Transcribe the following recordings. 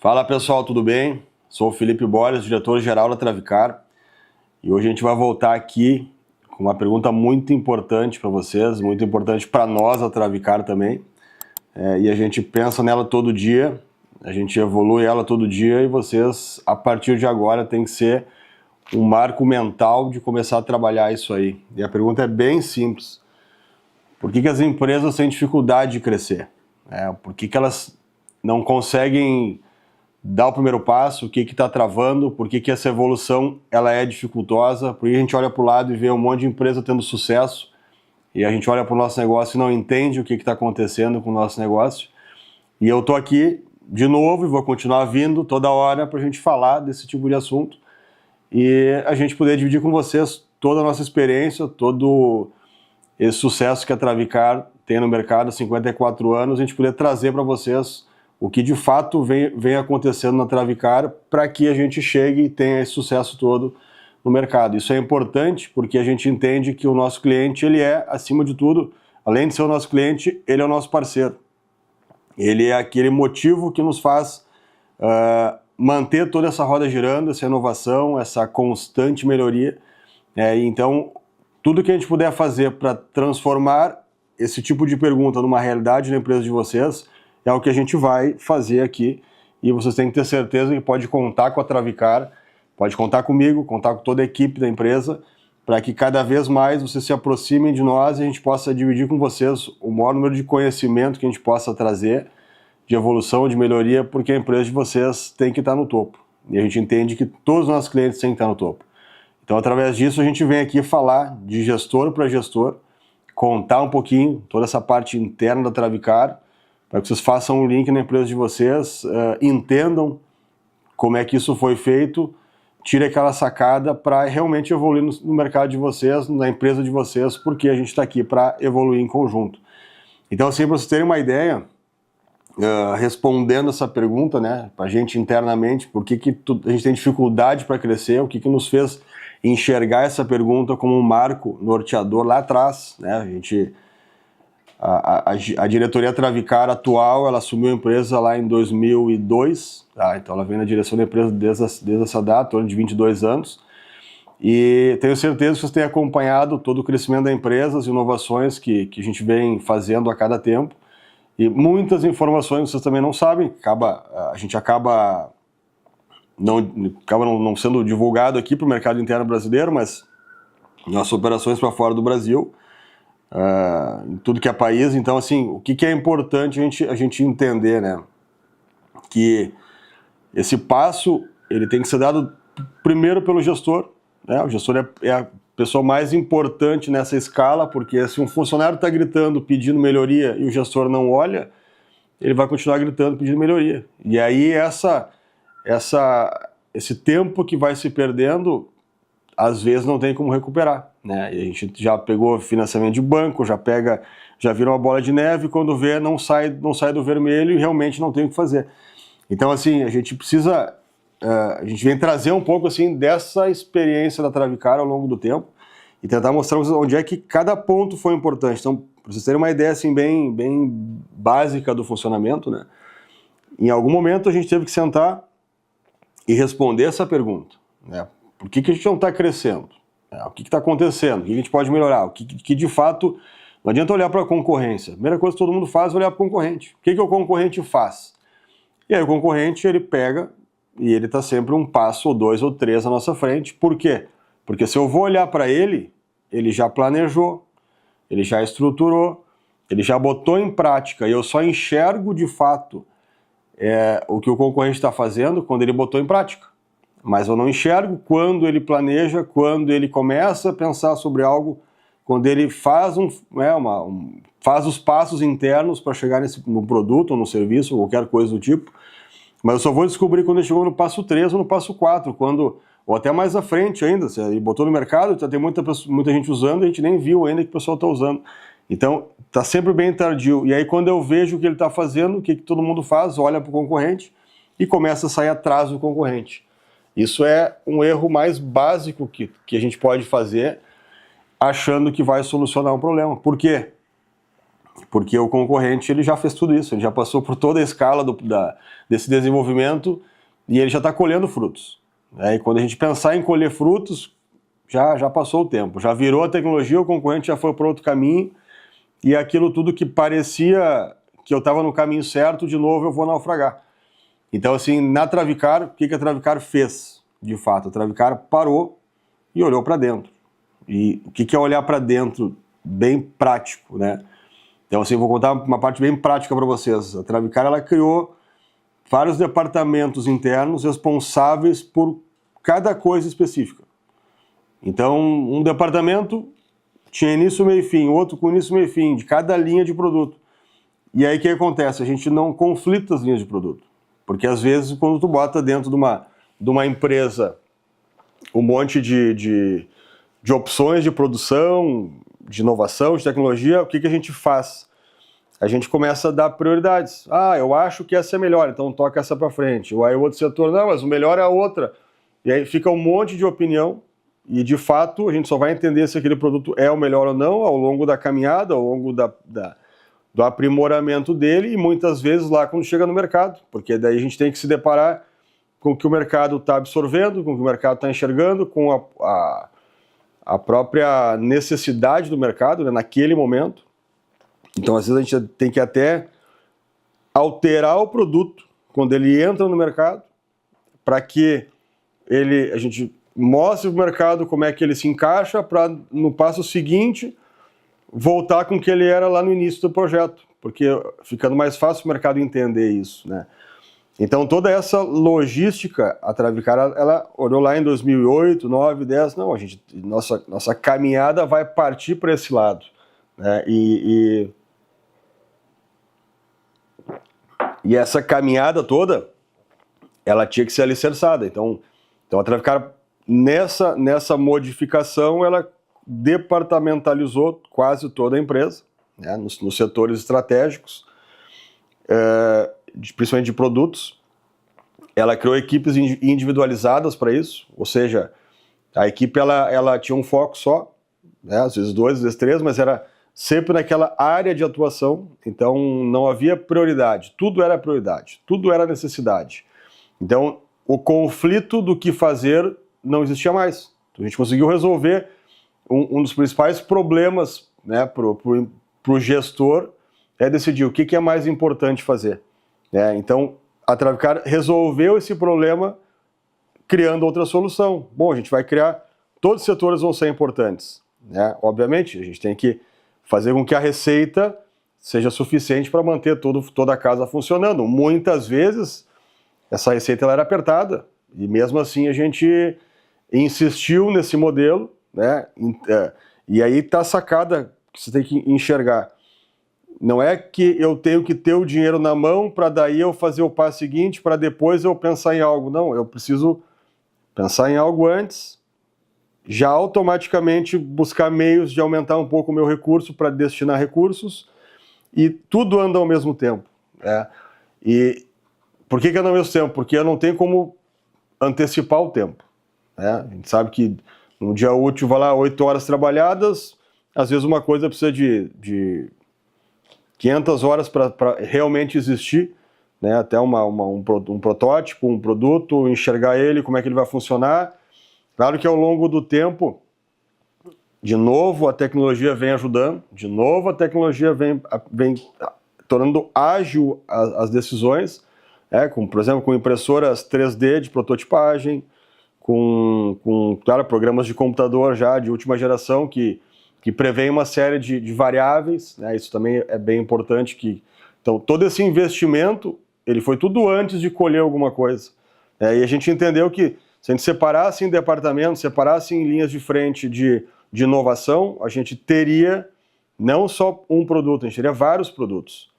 Fala pessoal, tudo bem? Sou o Felipe Borges, diretor-geral da Travicar, e hoje a gente vai voltar aqui com uma pergunta muito importante para vocês, muito importante para nós, a Travicar também, e a gente pensa nela todo dia, a gente evolui ela todo dia e vocês, a partir de agora, tem que ser um marco mental de começar a trabalhar isso aí. E a pergunta é bem simples: por que as empresas têm dificuldade de crescer? Por que elas não conseguem dar o primeiro passo? O que está travando? Por que essa evolução ela é dificultosa? Por que a gente olha para o lado e vê um monte de empresa tendo sucesso e a gente olha para o nosso negócio e não entende o que está acontecendo com o nosso negócio? E eu estou aqui de novo e vou continuar vindo toda hora para a gente falar desse tipo de assunto e a gente poder dividir com vocês toda a nossa experiência, todo esse sucesso que a Travicar tem no mercado há 54 anos, a gente poder trazer para vocês o que de fato vem acontecendo na Travicar para que a gente chegue e tenha esse sucesso todo no mercado. Isso é importante porque a gente entende que o nosso cliente, ele é, acima de tudo, além de ser o nosso cliente, ele é o nosso parceiro. Ele é aquele motivo que nos faz manter toda essa roda girando, essa inovação, essa constante melhoria. Então, tudo que a gente puder fazer para transformar esse tipo de pergunta numa realidade na empresa de vocês é o que a gente vai fazer aqui, e vocês têm que ter certeza que pode contar com a Travicar, pode contar comigo, contar com toda a equipe da empresa, para que cada vez mais vocês se aproximem de nós e a gente possa dividir com vocês o maior número de conhecimento que a gente possa trazer, de evolução, de melhoria, porque a empresa de vocês tem que estar no topo. E a gente entende que todos os nossos clientes têm que estar no topo. Então, através disso, a gente vem aqui falar de gestor para gestor, contar um pouquinho toda essa parte interna da Travicar, para que vocês façam um link na empresa de vocês, entendam como é que isso foi feito, tire aquela sacada para realmente evoluir no mercado de vocês, na empresa de vocês, porque a gente está aqui para evoluir em conjunto. Então, assim, para vocês terem uma ideia, respondendo essa pergunta, né, para a gente internamente, por que a gente tem dificuldade para crescer, o que nos fez enxergar essa pergunta como um marco norteador lá atrás, né? A diretoria Travicar atual, ela assumiu a empresa lá em 2002, tá? Então ela vem na direção da empresa desde essa data, torno de 22 anos, e tenho certeza que vocês têm acompanhado todo o crescimento da empresa, as inovações que a gente vem fazendo a cada tempo, e muitas informações vocês também não sabem, a gente acaba não sendo divulgado aqui para o mercado interno brasileiro, mas nossas operações para fora do Brasil, em tudo que é país. Então, assim, o que é importante a gente entender, né? Que esse passo, ele tem que ser dado primeiro pelo gestor, né? O gestor é a pessoa mais importante nessa escala, porque se um funcionário está gritando, pedindo melhoria, e o gestor não olha, ele vai continuar gritando, pedindo melhoria. E aí esse tempo que vai se perdendo, às vezes não tem como recuperar, né? E a gente já pegou financiamento de banco, já vira uma bola de neve, quando vê não sai do vermelho e realmente não tem o que fazer. Então, assim, a gente precisa, a gente vem trazer um pouco assim dessa experiência da Travicar ao longo do tempo e tentar mostrar onde é que cada ponto foi importante. Então, para vocês terem uma ideia assim bem básica do funcionamento, né? Em algum momento a gente teve que sentar e responder essa pergunta, né? Por que a gente não está crescendo? O que está acontecendo? O que a gente pode melhorar? O que de fato... Não adianta olhar para a concorrência. A primeira coisa que todo mundo faz é olhar para o concorrente. O que o concorrente faz? E aí o concorrente, ele pega e ele está sempre um passo, ou dois, ou três à nossa frente. Por quê? Porque se eu vou olhar para ele, ele já planejou, ele já estruturou, ele já botou em prática, e eu só enxergo de fato o que o concorrente está fazendo quando ele botou em prática. Mas eu não enxergo quando ele planeja, quando ele começa a pensar sobre algo, quando ele faz, faz os passos internos para chegar no produto ou no serviço, ou qualquer coisa do tipo. Mas eu só vou descobrir quando ele chegou no passo 3 ou no passo 4, ou até mais à frente ainda. Se ele botou no mercado, já tem muita gente usando, a gente nem viu ainda que o pessoal está usando. Então, está sempre bem tardio. E aí, quando eu vejo o que ele está fazendo, o que todo mundo faz, olha para o concorrente e começa a sair atrás do concorrente. Isso é um erro mais básico que a gente pode fazer, achando que vai solucionar um problema. Por quê? porque o concorrente ele já fez tudo isso, ele já passou por toda a escala desse desenvolvimento e ele já está colhendo frutos. E quando a gente pensar em colher frutos, já passou o tempo, já virou a tecnologia, o concorrente já foi para outro caminho e aquilo tudo que parecia que eu estava no caminho certo, de novo eu vou naufragar. Então, assim, na Travicar, o que a Travicar fez, de fato? A Travicar parou e olhou para dentro. E o que é olhar para dentro? Bem prático, né? Então, assim, vou contar uma parte bem prática para vocês. A Travicar, ela criou vários departamentos internos responsáveis por cada coisa específica. Então, um departamento tinha início, meio e fim, outro com início, meio e fim, de cada linha de produto. E aí o que acontece? A gente não conflita as linhas de produto. Porque às vezes quando tu bota dentro de uma empresa um monte de opções de produção, de inovação, de tecnologia, o que a gente faz? A gente começa a dar prioridades. Eu acho que essa é melhor, então toca essa para frente. Ou aí o outro setor, não, mas o melhor é a outra. E aí fica um monte de opinião e de fato a gente só vai entender se aquele produto é o melhor ou não ao longo da caminhada, ao longo do aprimoramento dele e muitas vezes lá quando chega no mercado, porque daí a gente tem que se deparar com o que o mercado está absorvendo, com o que o mercado está enxergando, com a própria necessidade do mercado, né, naquele momento. Então, às vezes, a gente tem que até alterar o produto quando ele entra no mercado, para que a gente mostre para o mercado como é que ele se encaixa, para no passo seguinte voltar com o que ele era lá no início do projeto, porque ficando mais fácil o mercado entender isso, né? Então toda essa logística, a Travicar, ela olhou lá em 2008, 2009, 2010, não, nossa caminhada vai partir para esse lado, né? E essa caminhada toda, ela tinha que ser alicerçada. Então a Travicar, nessa modificação, ela departamentalizou quase toda a empresa, né, nos setores estratégicos, principalmente de produtos. Ela criou equipes individualizadas para isso, ou seja, a equipe ela tinha um foco só, né, às vezes 2, às vezes 3, mas era sempre naquela área de atuação, então não havia prioridade, tudo era prioridade, tudo era necessidade. Então o conflito do que fazer não existia mais. Então, a gente conseguiu resolver um dos principais problemas, né, pro gestor é decidir o que é mais importante fazer. Então, a Travicar resolveu esse problema criando outra solução. Bom, a gente vai criar, todos os setores vão ser importantes, né? Obviamente, a gente tem que fazer com que a receita seja suficiente para manter toda a casa funcionando. Muitas vezes, essa receita ela era apertada, e mesmo assim a gente insistiu nesse modelo, né? E aí está a sacada que você tem que enxergar. Não é que eu tenho que ter o dinheiro na mão para daí eu fazer o passo seguinte, para depois eu pensar em algo. Não, eu preciso pensar em algo antes, já automaticamente buscar meios de aumentar um pouco o meu recurso para destinar recursos, e tudo anda ao mesmo tempo. E por que anda ao mesmo tempo? Porque eu não tenho como antecipar o tempo. A gente sabe que no dia útil vai lá 8 horas trabalhadas, às vezes uma coisa precisa de 500 horas para realmente existir, né? Até um protótipo, um produto, enxergar ele, como é que ele vai funcionar. Claro que ao longo do tempo, de novo a tecnologia vem ajudando, de novo a tecnologia vem tornando ágil as decisões, por exemplo, com impressoras 3D de prototipagem, claro, programas de computador já de última geração que prevêem uma série de variáveis, né? Isso também é bem importante. Então, todo esse investimento, ele foi tudo antes de colher alguma coisa. E a gente entendeu que se a gente separasse em departamentos, separasse em linhas de frente de inovação, a gente teria não só um produto, a gente teria vários produtos.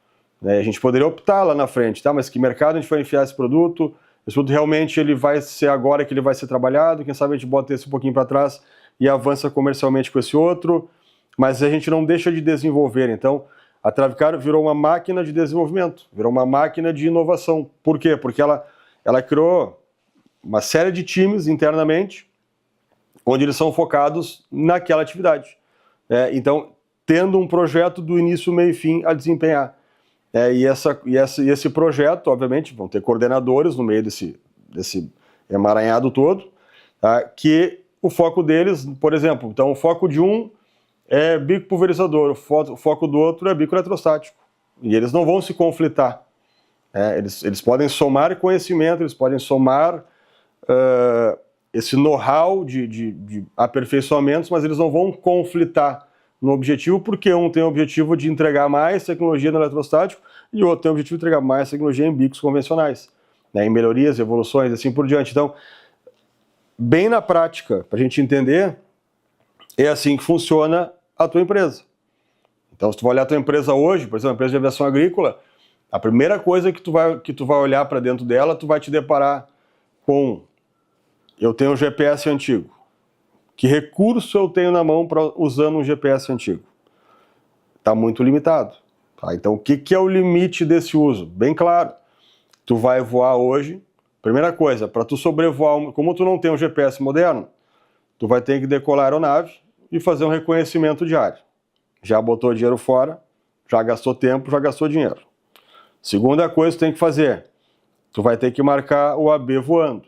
A gente poderia optar lá na frente, tá? Mas que mercado a gente vai enfiar esse produto? Esse produto realmente ele vai ser agora que ele vai ser trabalhado, quem sabe a gente bota esse um pouquinho para trás e avança comercialmente com esse outro, mas a gente não deixa de desenvolver. Então, a Travicar virou uma máquina de desenvolvimento, virou uma máquina de inovação. Por quê? Porque ela criou uma série de times internamente, onde eles são focados naquela atividade. Então, tendo um projeto do início, meio e fim a desempenhar. E esse projeto, obviamente, vão ter coordenadores no meio desse emaranhado todo, tá? Que o foco deles, por exemplo, então o foco de um é bico pulverizador, o foco do outro é bico eletrostático. E eles não vão se conflitar. Eles podem somar conhecimento, eles podem somar esse know-how de aperfeiçoamentos, mas eles não vão conflitar no objetivo, porque um tem o objetivo de entregar mais tecnologia no eletrostático e o outro tem o objetivo de entregar mais tecnologia em bicos convencionais, né, em melhorias, evoluções, assim por diante. Então, bem na prática, para a gente entender, é assim que funciona a tua empresa. Então, se tu vai olhar a tua empresa hoje, por exemplo, a empresa de aviação agrícola, a primeira coisa que tu vai olhar para dentro dela, tu vai te deparar com: eu tenho um GPS antigo. Que recurso eu tenho na mão usando um GPS antigo? Está muito limitado. Tá? Então, o que é o limite desse uso? Bem claro. Tu vai voar hoje, primeira coisa, para tu sobrevoar, como tu não tem um GPS moderno, tu vai ter que decolar a aeronave e fazer um reconhecimento diário. Já botou dinheiro fora, já gastou tempo, já gastou dinheiro. Segunda coisa que tu tem que fazer, tu vai ter que marcar o AB voando.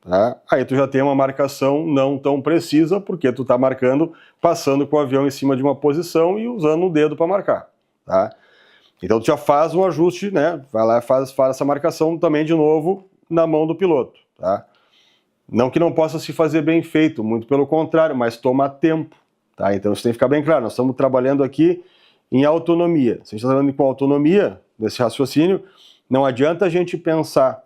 Tá? Aí tu já tem uma marcação não tão precisa, porque tu está marcando, passando com o avião em cima de uma posição e usando o dedo para marcar. Tá? Então tu já faz um ajuste, né? Vai lá e faz essa marcação também de novo na mão do piloto. Tá? Não que não possa se fazer bem feito, muito pelo contrário, mas toma tempo. Tá? Então isso tem que ficar bem claro, nós estamos trabalhando aqui em autonomia. Se a gente está trabalhando com autonomia, nesse raciocínio, não adianta a gente pensar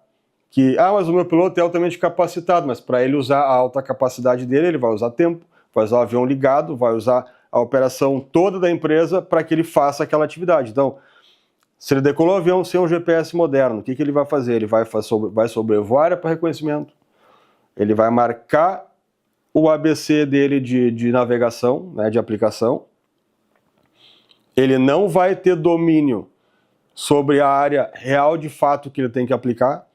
que, mas o meu piloto é altamente capacitado, mas para ele usar a alta capacidade dele, ele vai usar tempo, vai usar o avião ligado, vai usar a operação toda da empresa para que ele faça aquela atividade. Então, se ele decolou o avião sem um GPS moderno, o que ele vai fazer? Ele vai sobrevoar área para reconhecimento, ele vai marcar o ABC dele de navegação, né, de aplicação, ele não vai ter domínio sobre a área real de fato que ele tem que aplicar,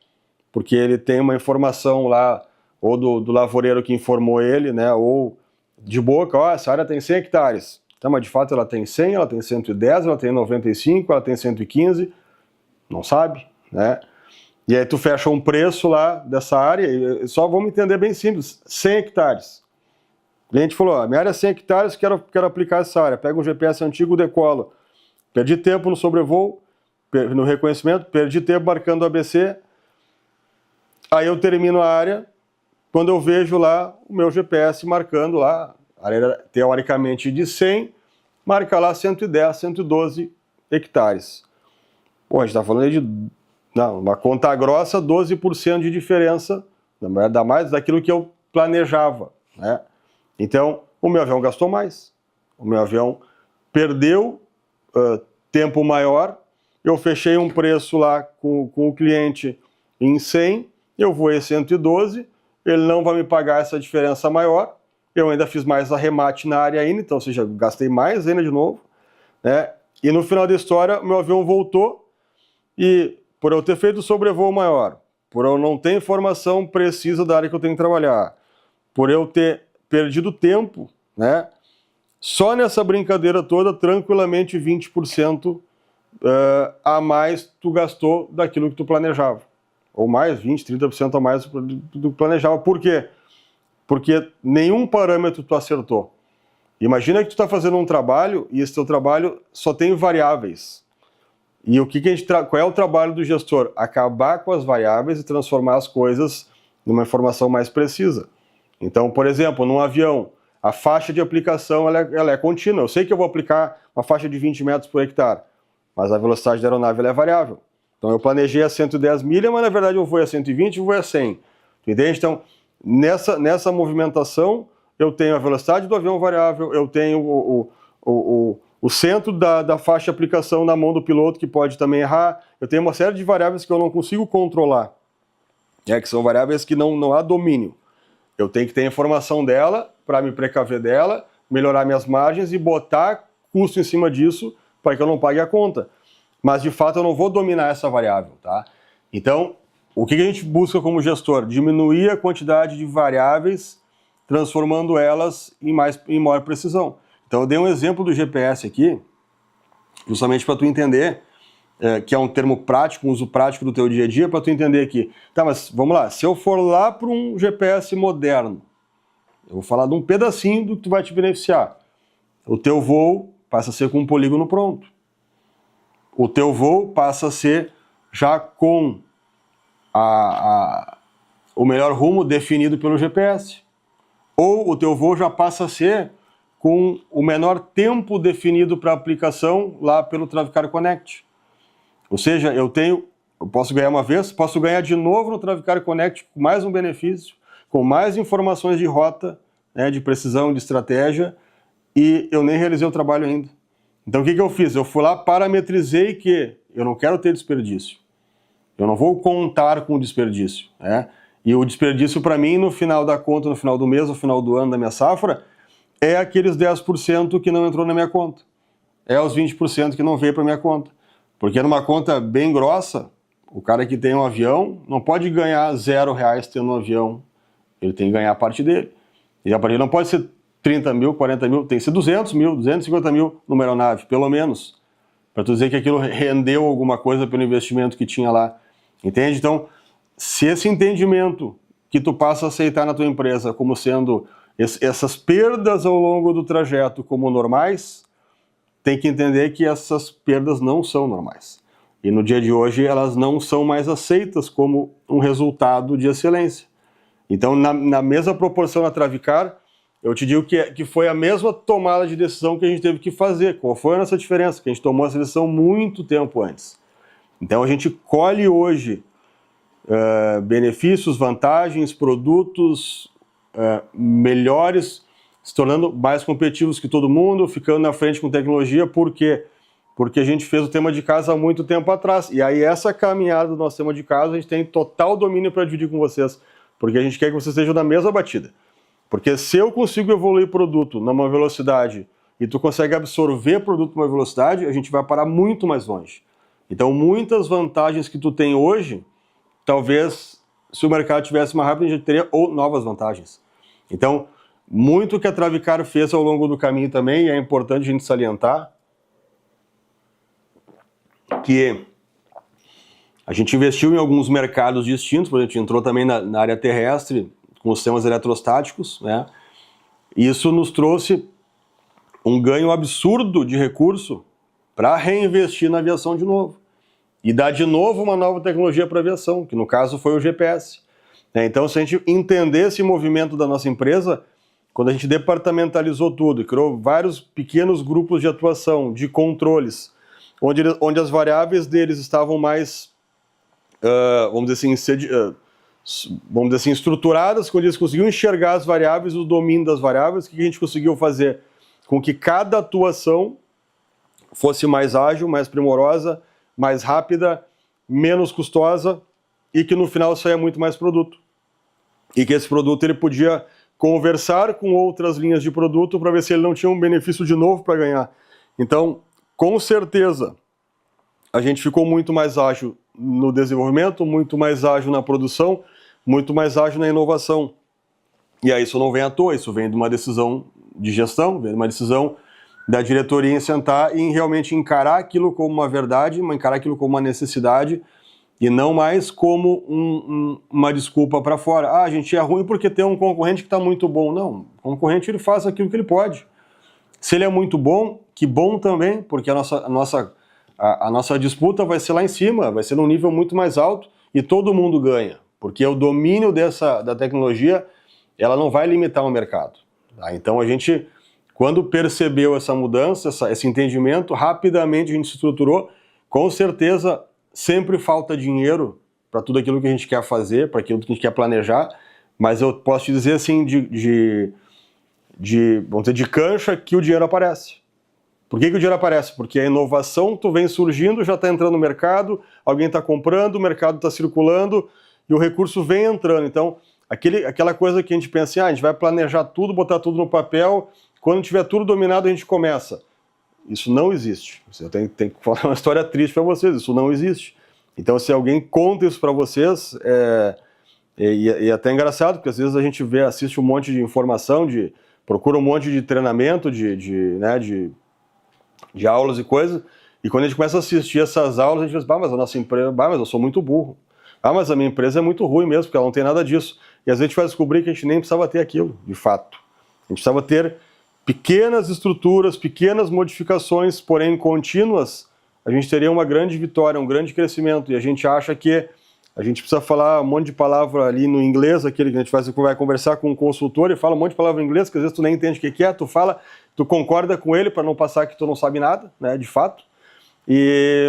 porque ele tem uma informação lá, ou do lavoureiro que informou ele, né, ou de boca, essa área tem 100 hectares. Então, mas de fato ela tem 100, ela tem 110, ela tem 95, ela tem 115, não sabe, né? E aí tu fecha um preço lá dessa área, e só vamos entender bem simples, 100 hectares. O cliente falou, minha área é 100 hectares, quero aplicar essa área. Pega um GPS antigo, decolo. Perdi tempo no sobrevoo, no reconhecimento, perdi tempo marcando o ABC. Aí eu termino a área, quando eu vejo lá o meu GPS marcando lá, a área teoricamente de 100, marca lá 110, 112 hectares. Pô, a gente está falando aí de uma conta grossa, 12% de diferença, ainda mais daquilo que eu planejava, né? Então, o meu avião gastou mais, o meu avião perdeu tempo maior, eu fechei um preço lá com o cliente em 100, eu voei 112, ele não vai me pagar essa diferença maior, eu ainda fiz mais arremate na área ainda, então, ou seja, gastei mais ainda de novo, né? E no final da história, o meu avião voltou e, por eu ter feito o sobrevoo maior, por eu não ter informação precisa da área que eu tenho que trabalhar, por eu ter perdido tempo, né? Só nessa brincadeira toda, tranquilamente 20% a mais tu gastou daquilo que tu planejava. Ou mais, 20, 30% a mais do que tu planejava. Por quê? Porque nenhum parâmetro tu acertou. Imagina que tu está fazendo um trabalho e esse teu trabalho só tem variáveis. E qual é o trabalho do gestor? Acabar com as variáveis e transformar as coisas numa informação mais precisa. Então, por exemplo, num avião, a faixa de aplicação ela é contínua. Eu sei que eu vou aplicar uma faixa de 20 metros por hectare, mas a velocidade da aeronave ela é variável. Então eu planejei a 110 milhas, mas na verdade eu vou a 120 e vou a 100. Tu entende? Então, nessa movimentação, eu tenho a velocidade do avião variável, eu tenho o centro da faixa de aplicação na mão do piloto, que pode também errar. Eu tenho uma série de variáveis que eu não consigo controlar, que são variáveis que não há domínio. Eu tenho que ter informação dela para me precaver dela, melhorar minhas margens e botar custo em cima disso para que eu não pague a conta. Mas, de fato, eu não vou dominar essa variável, tá? Então, o que a gente busca como gestor? Diminuir a quantidade de variáveis, transformando elas em maior precisão. Então eu dei um exemplo do GPS aqui, justamente para tu entender, que é um termo prático, um uso prático do teu dia a dia, para tu entender aqui. Tá, mas vamos lá, se eu for lá para um GPS moderno, eu vou falar de um pedacinho do que tu vai te beneficiar. O teu voo passa a ser com um polígono pronto. O teu voo passa a ser já com o melhor rumo definido pelo GPS. Ou o teu voo já passa a ser com o menor tempo definido para a aplicação lá pelo Travicar Connect. Ou seja, eu posso ganhar uma vez, posso ganhar de novo no Travicar Connect com mais um benefício, com mais informações de rota, né, de precisão, de estratégia, e eu nem realizei o trabalho ainda. Então o que eu fiz? Eu fui lá, parametrizei que eu não quero ter desperdício. Eu não vou contar com o desperdício, né? E o desperdício para mim, no final da conta, no final do mês, no final do ano da minha safra, é aqueles 10% que não entrou na minha conta. É os 20% que não veio para minha conta. Porque numa conta bem grossa, o cara que tem um avião não pode ganhar R$0 tendo um avião. Ele tem que ganhar a parte dele. E a parte dele não pode ser 30 mil, 40 mil, tem que ser 200 mil, 250 mil numa aeronave, pelo menos. Para tu dizer que aquilo rendeu alguma coisa pelo investimento que tinha lá. Entende? Então, se esse entendimento que tu passa a aceitar na tua empresa como sendo essas perdas ao longo do trajeto como normais, tem que entender que essas perdas não são normais. E no dia de hoje elas não são mais aceitas como um resultado de excelência. Então, na mesma proporção na Travicar, eu te digo que foi a mesma tomada de decisão que a gente teve que fazer. Qual foi a nossa diferença? Que a gente tomou essa decisão muito tempo antes. Então a gente colhe hoje benefícios, vantagens, produtos melhores, se tornando mais competitivos que todo mundo, ficando na frente com tecnologia. Por quê? Porque a gente fez o tema de casa há muito tempo atrás. E aí essa caminhada do nosso tema de casa a gente tem total domínio para dividir com vocês. Porque a gente quer que vocês estejam na mesma batida. Porque se eu consigo evoluir produto numa velocidade e tu consegue absorver produto numa velocidade, a gente vai parar muito mais longe. Então, muitas vantagens que tu tem hoje, talvez, se o mercado tivesse mais rápido, a gente teria novas vantagens. Então, muito que a Travicar fez ao longo do caminho também, e é importante a gente salientar, que a gente investiu em alguns mercados distintos, por exemplo, a gente entrou também na área terrestre, com os sistemas eletrostáticos, né? Isso nos trouxe um ganho absurdo de recurso para reinvestir na aviação de novo. E dar de novo uma nova tecnologia para a aviação, que no caso foi o GPS. Então, se a gente entender esse movimento da nossa empresa, quando a gente departamentalizou tudo e criou vários pequenos grupos de atuação, de controles, onde as variáveis deles estavam mais, vamos dizer assim, estruturadas, quando eles conseguiam enxergar as variáveis, o domínio das variáveis, o que a gente conseguiu fazer? Com que cada atuação fosse mais ágil, mais primorosa, mais rápida, menos custosa e que no final saia muito mais produto. E que esse produto ele podia conversar com outras linhas de produto para ver se ele não tinha um benefício de novo para ganhar. Então, com certeza, a gente ficou muito mais ágil no desenvolvimento, muito mais ágil na produção, muito mais ágil na inovação. E aí isso não vem à toa, isso vem de uma decisão de gestão, vem de uma decisão da diretoria em sentar e em realmente encarar aquilo como uma verdade, encarar aquilo como uma necessidade e não mais como uma desculpa para fora. Ah, a gente é ruim porque tem um concorrente que está muito bom. Não, o concorrente ele faz aquilo que ele pode. Se ele é muito bom, que bom também, porque a nossa disputa vai ser lá em cima, vai ser num nível muito mais alto e todo mundo ganha, porque o domínio da tecnologia ela não vai limitar o mercado. Tá? Então a gente, quando percebeu essa mudança, esse entendimento, rapidamente a gente se estruturou. Com certeza, sempre falta dinheiro para tudo aquilo que a gente quer fazer, para aquilo que a gente quer planejar, mas eu posso te dizer assim, vamos dizer, de cancha, que o dinheiro aparece. Por que o dinheiro aparece? Porque a inovação vem surgindo, já está entrando no mercado, alguém está comprando, o mercado está circulando e o recurso vem entrando. Então, aquela coisa que a gente pensa assim, a gente vai planejar tudo, botar tudo no papel, quando tiver tudo dominado a gente começa. Isso não existe. Eu tenho que falar uma história triste para vocês, isso não existe. Então, se alguém conta isso para vocês, é até engraçado, porque às vezes a gente assiste um monte de informação de procura um monte de treinamento, né, de aulas e coisas, e quando a gente começa a assistir essas aulas, a gente pensa, mas a nossa empresa, mas eu sou muito burro. Mas a minha empresa é muito ruim mesmo, porque ela não tem nada disso. E às vezes a gente vai descobrir que a gente nem precisava ter aquilo, de fato. A gente precisava ter pequenas estruturas, pequenas modificações, porém contínuas, a gente teria uma grande vitória, um grande crescimento. E a gente acha que a gente precisa falar um monte de palavra ali no inglês, aquele que a gente vai conversar com um consultor e fala um monte de palavra em inglês, que às vezes tu nem entende o que é, tu fala, tu concorda com ele para não passar que tu não sabe nada, né, de fato.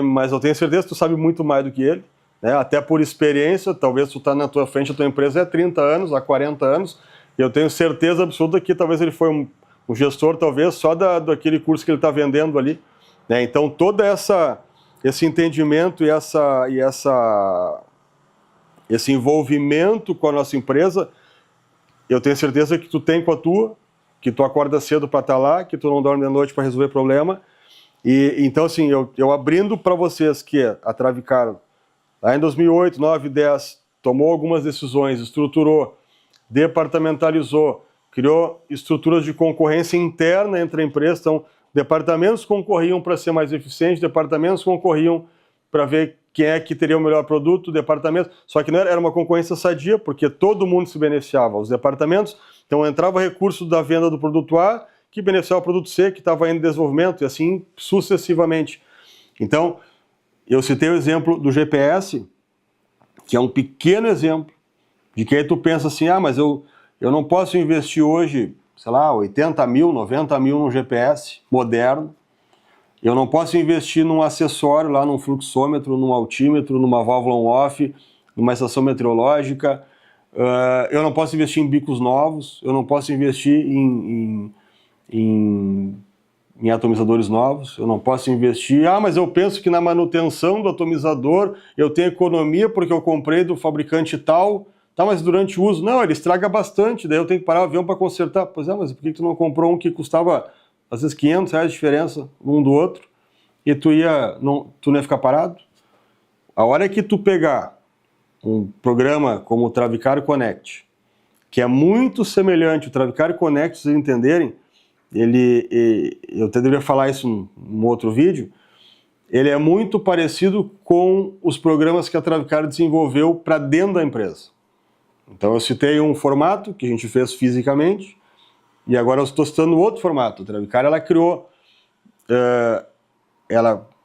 Mas eu tenho certeza que tu sabe muito mais do que ele, né, até por experiência. Talvez tu tá na tua frente, a tua empresa é 30 anos, há 40 anos, e eu tenho certeza absoluta que talvez ele foi um gestor, talvez, só daquele curso que ele está vendendo ali, né? Então, todo esse entendimento e esse envolvimento com a nossa empresa, eu tenho certeza que tu tem com a tua, que tu acorda cedo para estar lá, que tu não dorme de noite para resolver problema. E então, assim, eu abrindo para vocês que a Travicar, lá em 2008, 2009, 2010, tomou algumas decisões, estruturou, departamentalizou, criou estruturas de concorrência interna entre a empresa. Então, departamentos concorriam para ser mais eficientes, departamentos concorriam para ver quem é que teria o melhor produto, departamentos. Só que não era uma concorrência sadia, porque todo mundo se beneficiava, os departamentos. Então, entrava recurso da venda do produto A, que beneficiava o produto C, que estava em desenvolvimento, e assim sucessivamente. Então, eu citei o exemplo do GPS, que é um pequeno exemplo de que aí tu pensa assim, mas eu não posso investir hoje, sei lá, 80 mil, 90 mil num GPS moderno, eu não posso investir num acessório lá, num fluxômetro, num altímetro, numa válvula on-off, numa estação meteorológica, eu não posso investir em bicos novos, eu não posso investir em atomizadores novos, eu não posso investir, mas eu penso que na manutenção do atomizador eu tenho economia porque eu comprei do fabricante tal, mas durante o uso, não, ele estraga bastante, daí eu tenho que parar o avião para consertar. Pois é, mas por que tu não comprou um que custava, às vezes, R$500 de diferença um do outro, e tu não ia ficar parado? A hora que tu pegar um programa como o Travicar Connect, que é muito semelhante, o Travicar Connect, vocês entenderem, eu até deveria falar isso num outro vídeo, ele é muito parecido com os programas que a Travicar desenvolveu para dentro da empresa. Então eu citei um formato que a gente fez fisicamente, e agora eu estou citando outro formato. A Travicar, ela criou,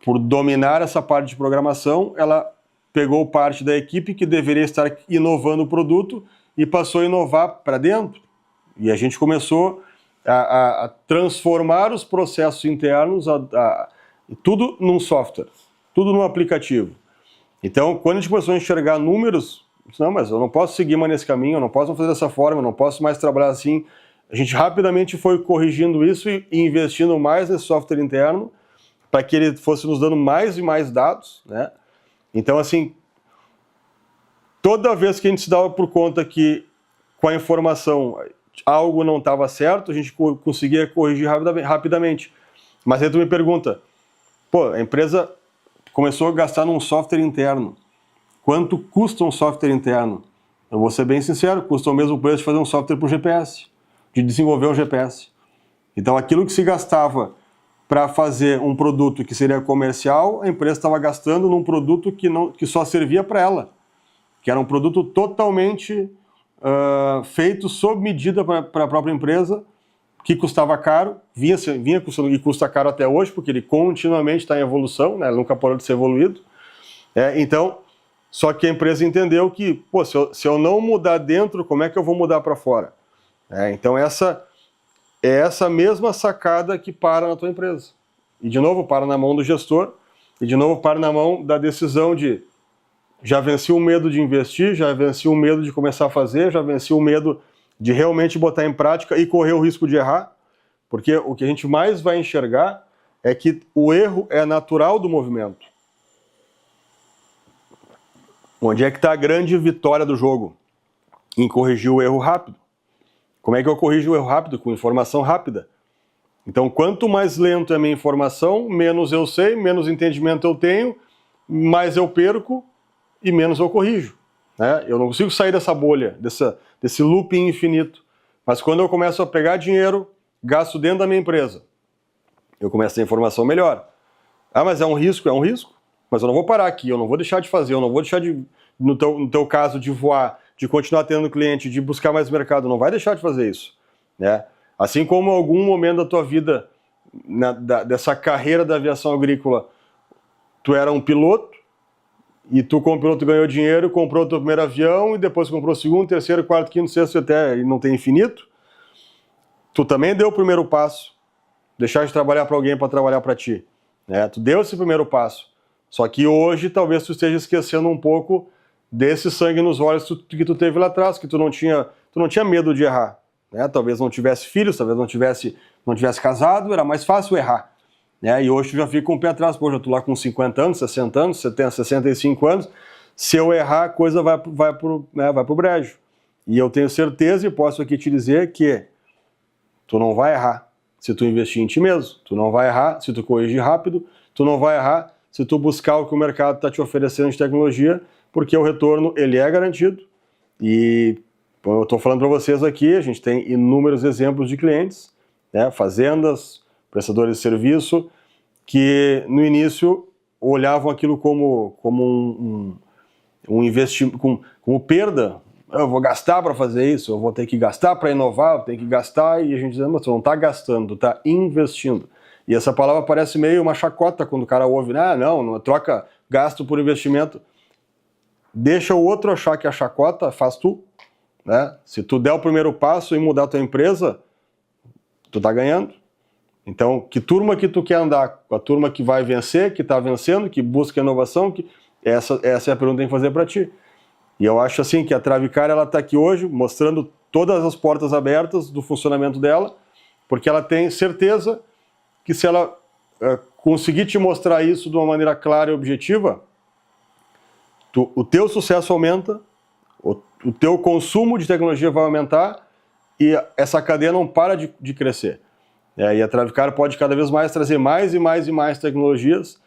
por dominar essa parte de programação, ela pegou parte da equipe que deveria estar inovando o produto e passou a inovar para dentro. E a gente começou a transformar os processos internos, tudo num software, tudo num aplicativo. Então, quando a gente começou a enxergar números, não, mas eu não posso seguir mais nesse caminho, eu não posso fazer dessa forma, eu não posso mais trabalhar assim. A gente rapidamente foi corrigindo isso e investindo mais nesse software interno para que ele fosse nos dando mais e mais dados, né? Então, assim, toda vez que a gente se dava por conta que com a informação algo não estava certo, a gente conseguia corrigir rapidamente. Mas aí tu me pergunta, a empresa começou a gastar num software interno. Quanto custa um software interno? Eu vou ser bem sincero, custa o mesmo preço de fazer um software para o GPS, de desenvolver um GPS. Então aquilo que se gastava para fazer um produto que seria comercial, a empresa estava gastando num produto que só servia para ela, que era um produto totalmente feito sob medida para a própria empresa, que custava caro, vinha custando e custa caro até hoje, porque ele continuamente está em evolução, né? Ele nunca parou de ser evoluído. Então, só que a empresa entendeu que, se eu não mudar dentro, como é que eu vou mudar para fora? Então essa mesma sacada que para na tua empresa. E de novo para na mão do gestor, e de novo para na mão da decisão de já venci o medo de investir, já venci o medo de começar a fazer, já venci o medo de realmente botar em prática e correr o risco de errar, porque o que a gente mais vai enxergar é que o erro é natural do movimento. Onde é que está a grande vitória do jogo? Em corrigir o erro rápido. Como é que eu corrijo o erro rápido? Com informação rápida. Então, quanto mais lento é a minha informação, menos eu sei, menos entendimento eu tenho, mais eu perco e menos eu corrijo. Eu não consigo sair dessa bolha, desse looping infinito. Mas quando eu começo a pegar dinheiro, gasto dentro da minha empresa, eu começo a ter informação melhor. Ah, mas é um risco, mas eu não vou parar aqui, eu não vou deixar de fazer, eu não vou deixar de, no teu caso, de voar, de continuar tendo cliente, de buscar mais mercado, não vai deixar de fazer isso, né? Assim como em algum momento da tua vida, dessa carreira da aviação agrícola, tu era um piloto, e tu como piloto ganhou dinheiro, comprou o teu primeiro avião, e depois comprou o segundo, terceiro, quarto, quinto, sexto, até e não tem infinito, tu também deu o primeiro passo, deixar de trabalhar para alguém para trabalhar para ti, né? Tu deu esse primeiro passo, só que hoje talvez tu esteja esquecendo um pouco desse sangue nos olhos que tu teve lá atrás, que tu não tinha medo de errar, né? Talvez não tivesse filhos, talvez não tivesse casado, era mais fácil errar, né? E hoje tu já fica com o pé atrás, pô, já tô lá com 50 anos, 60 anos, 70, 65 anos, se eu errar a coisa vai pro brejo. E eu tenho certeza e posso aqui te dizer que tu não vai errar se tu investir em ti mesmo, tu não vai errar se tu corrigir rápido, tu não vai errar se tu buscar o que o mercado está te oferecendo de tecnologia, porque o retorno ele é garantido. E eu estou falando para vocês aqui, a gente tem inúmeros exemplos de clientes, né, fazendas, prestadores de serviço, que no início olhavam aquilo como um investimento, como perda. Eu vou gastar para fazer isso, eu vou ter que gastar para inovar, eu tenho que gastar, e a gente diz, mas tu não está gastando, tu está investindo. E essa palavra parece meio uma chacota quando o cara ouve, não troca gasto por investimento. Deixa o outro achar que a chacota faz tu, né? Se tu der o primeiro passo e mudar a tua empresa, tu tá ganhando. Então, que turma que tu quer andar? A turma que vai vencer, que tá vencendo, que busca inovação, essa é a pergunta que tem que fazer para ti. E eu acho assim que a Travicar, ela tá aqui hoje mostrando todas as portas abertas do funcionamento dela, porque ela tem certeza que se ela conseguir te mostrar isso de uma maneira clara e objetiva, o teu sucesso aumenta, o teu consumo de tecnologia vai aumentar e essa cadeia não para de crescer. E a Travicar pode cada vez mais trazer mais e mais e mais tecnologias.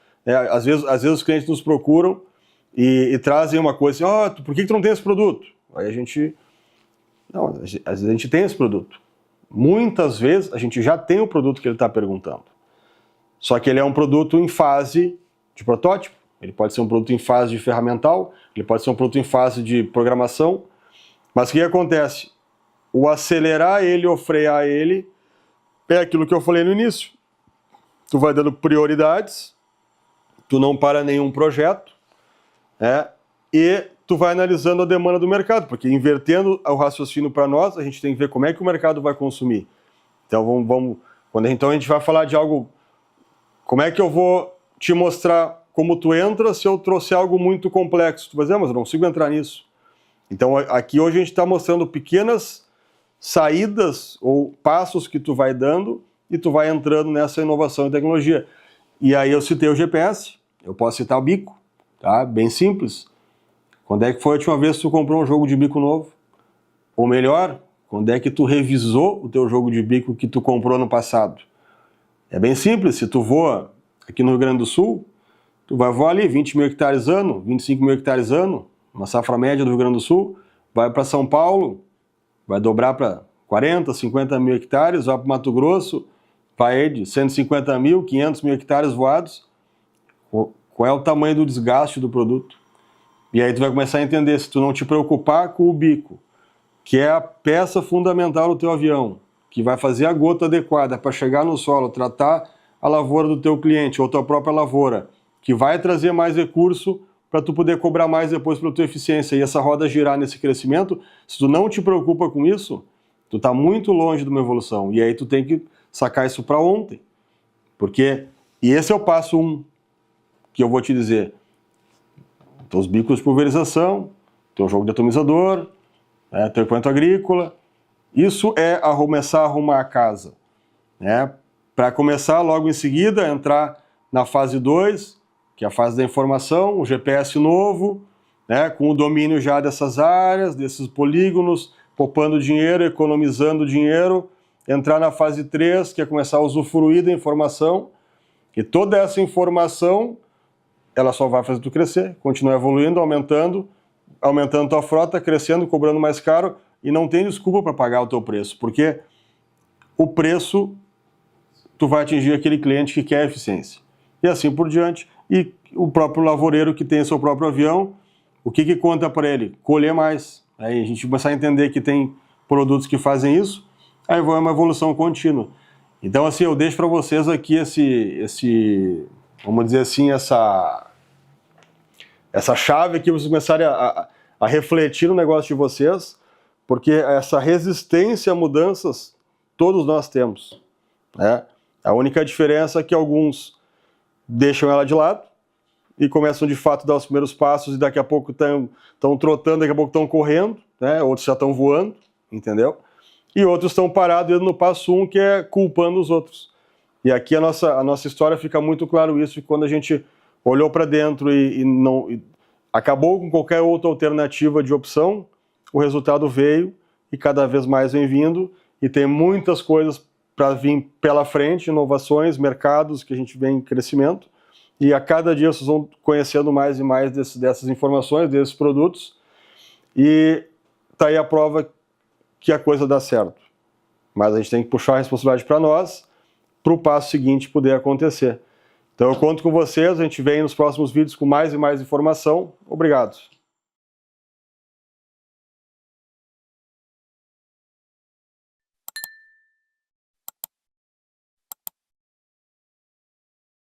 Às vezes os clientes nos procuram e trazem uma coisa assim, por que tu não tem esse produto? Aí a gente... Não, às vezes a gente tem esse produto. Muitas vezes a gente já tem o produto que ele está perguntando. Só que ele é um produto em fase de protótipo, ele pode ser um produto em fase de ferramental, ele pode ser um produto em fase de programação, mas o que acontece? O acelerar ele ou frear ele é aquilo que eu falei no início. Tu vai dando prioridades, tu não para nenhum projeto, e tu vai analisando a demanda do mercado, porque invertendo o raciocínio para nós, a gente tem que ver como é que o mercado vai consumir. Então, então a gente vai falar de algo. Como é que eu vou te mostrar como tu entra se eu trouxer algo muito complexo? Tu vai dizer, mas eu não consigo entrar nisso. Então aqui hoje a gente está mostrando pequenas saídas ou passos que tu vai dando e tu vai entrando nessa inovação e tecnologia. E aí eu citei o GPS, eu posso citar o bico, tá? Bem simples. Quando é que foi a última vez que tu comprou um jogo de bico novo? Ou melhor, quando é que tu revisou o teu jogo de bico que tu comprou no passado? É bem simples, se tu voa aqui no Rio Grande do Sul, tu vai voar ali 20 mil hectares ano, 25 mil hectares ano, uma safra média do Rio Grande do Sul, vai para São Paulo, vai dobrar para 40, 50 mil hectares, vai para Mato Grosso, vai de 150 mil, 500 mil hectares voados. Qual é o tamanho do desgaste do produto? E aí tu vai começar a entender, se tu não te preocupar com o bico, que é a peça fundamental do teu avião, que vai fazer a gota adequada para chegar no solo, tratar a lavoura do teu cliente ou tua própria lavoura, que vai trazer mais recurso para tu poder cobrar mais depois pela tua eficiência e essa roda girar nesse crescimento. Se tu não te preocupa com isso, tu está muito longe de uma evolução. E aí tu tem que sacar isso para ontem. E esse é o passo 1 que eu vou te dizer. Teus bicos de pulverização, teu jogo de atomizador, teu equipamento agrícola. Isso é começar a arrumar a casa. Para começar logo em seguida, entrar na fase 2, que é a fase da informação, o GPS novo, com o domínio já dessas áreas, desses polígonos, poupando dinheiro, economizando dinheiro, entrar na fase 3, que é começar a usufruir da informação, e toda essa informação, ela só vai fazer tu crescer, continuar evoluindo, aumentando tua frota, crescendo, cobrando mais caro, e não tem desculpa para pagar o teu preço, porque o preço tu vai atingir aquele cliente que quer eficiência. E assim por diante. E o próprio lavoureiro que tem seu próprio avião, o que conta para ele? Colher mais. Aí a gente começar a entender que tem produtos que fazem isso, aí vai uma evolução contínua. Então, assim, eu deixo para vocês aqui vamos dizer assim, essa chave aqui, vocês começarem a refletir no negócio de vocês, porque essa resistência a mudanças, todos nós temos, né? A única diferença é que alguns deixam ela de lado e começam de fato a dar os primeiros passos e daqui a pouco estão trotando, daqui a pouco estão correndo, né? Outros já estão voando, entendeu? E outros estão parados no passo 1, que é culpando os outros. E aqui a nossa história fica muito claro isso, que quando a gente olhou para dentro e acabou com qualquer outra alternativa de opção, o resultado veio e cada vez mais vem vindo, e tem muitas coisas para vir pela frente, inovações, mercados que a gente vem em crescimento, e a cada dia vocês vão conhecendo mais e mais dessas informações, desses produtos, e tá aí a prova que a coisa dá certo. Mas a gente tem que puxar a responsabilidade para nós, para o passo seguinte poder acontecer. Então eu conto com vocês, a gente vem nos próximos vídeos com mais e mais informação. Obrigado.